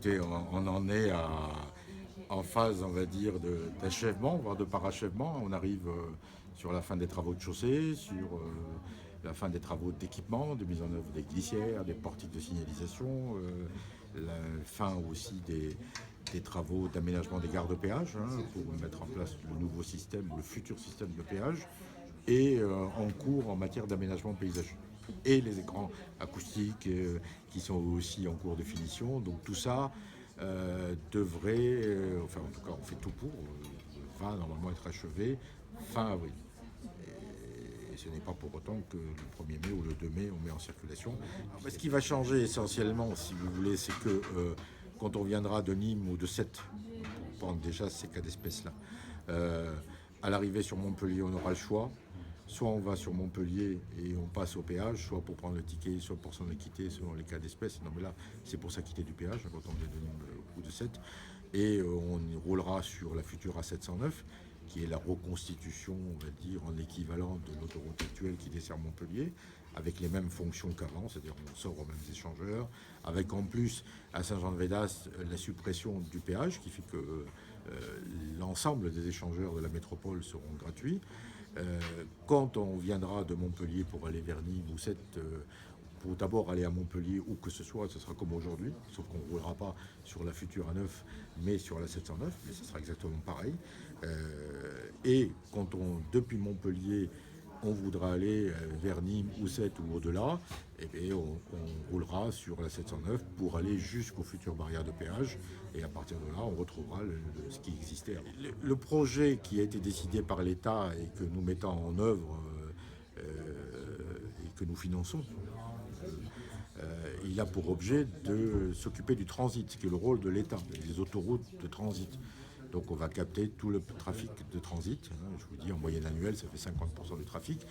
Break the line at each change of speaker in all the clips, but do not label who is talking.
écoutez, on en est en phase, on va dire, d'achèvement, voire de parachèvement. On arrive sur la fin des travaux de chaussée, sur la fin des travaux d'équipement, de mise en œuvre des glissières, des portiques de signalisation, la fin aussi des travaux d'aménagement des gares de péage, pour mettre en place le nouveau système, le futur système de péage, et en cours en matière d'aménagement paysager. Et les écrans acoustiques qui sont aussi en cours de finition. Donc tout ça devrait, enfin en tout cas on fait tout pour, va normalement être achevé fin avril. Et ce n'est pas pour autant que le 1er mai ou le 2 mai on met en circulation. Mais ce qui va changer essentiellement, si vous voulez, c'est que quand on viendra de Nîmes ou de Sète, pour prendre déjà ces cas d'espèces-là, à l'arrivée sur Montpellier, on aura le choix. Soit on va sur Montpellier et on passe au péage, soit pour prendre le ticket, soit pour s'en acquitter selon les cas d'espèce. Non mais là, c'est pour s'acquitter du péage quand on vient de Nîmes ou de Sète. Et on roulera sur la future A709, qui est la reconstitution, on va dire, en équivalent de l'autoroute actuelle qui dessert Montpellier, avec les mêmes fonctions qu'avant, c'est-à-dire on sort aux mêmes échangeurs, avec en plus à Saint-Jean-de-Védas la suppression du péage, qui fait que l'ensemble des échangeurs de la métropole seront gratuits. Quand on viendra de Montpellier pour aller vers Nîmes ou Sète, pour d'abord aller à Montpellier, où que ce soit, ce sera comme aujourd'hui, sauf qu'on ne roulera pas sur la future A9, mais sur la 709, mais ce sera exactement pareil. Et quand depuis Montpellier, on voudra aller vers Nîmes ou Sète ou au-delà, eh bien, on roulera sur la 709 pour aller jusqu'aux futures barrières de péage. Et à partir de là, on retrouvera ce qui existait avant. Le projet qui a été décidé par l'État et que nous mettons en œuvre et que nous finançons, il a pour objet de s'occuper du transit, ce qui est le rôle de l'État, des autoroutes de transit. Donc on va capter tout le trafic de transit. Je vous dis, en moyenne annuelle, ça fait 50% du trafic,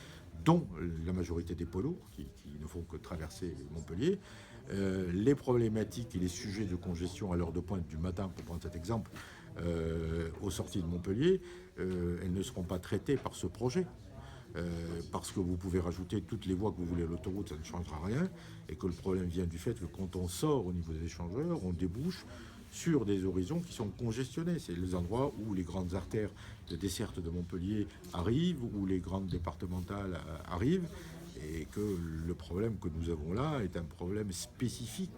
dont la majorité des poids lourds qui ne font que traverser Montpellier. Les problématiques et les sujets de congestion à l'heure de pointe du matin, pour prendre cet exemple, aux sorties de Montpellier, elles ne seront pas traitées par ce projet. Parce que vous pouvez rajouter toutes les voies que vous voulez à l'autoroute, ça ne changera rien, et que le problème vient du fait que quand on sort au niveau des échangeurs, on débouche sur des horizons qui sont congestionnés. C'est les endroits où les grandes artères de desserte de Montpellier arrivent, où les grandes départementales arrivent, et que le problème que nous avons là est un problème spécifique,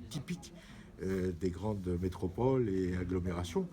typique des grandes métropoles et agglomérations.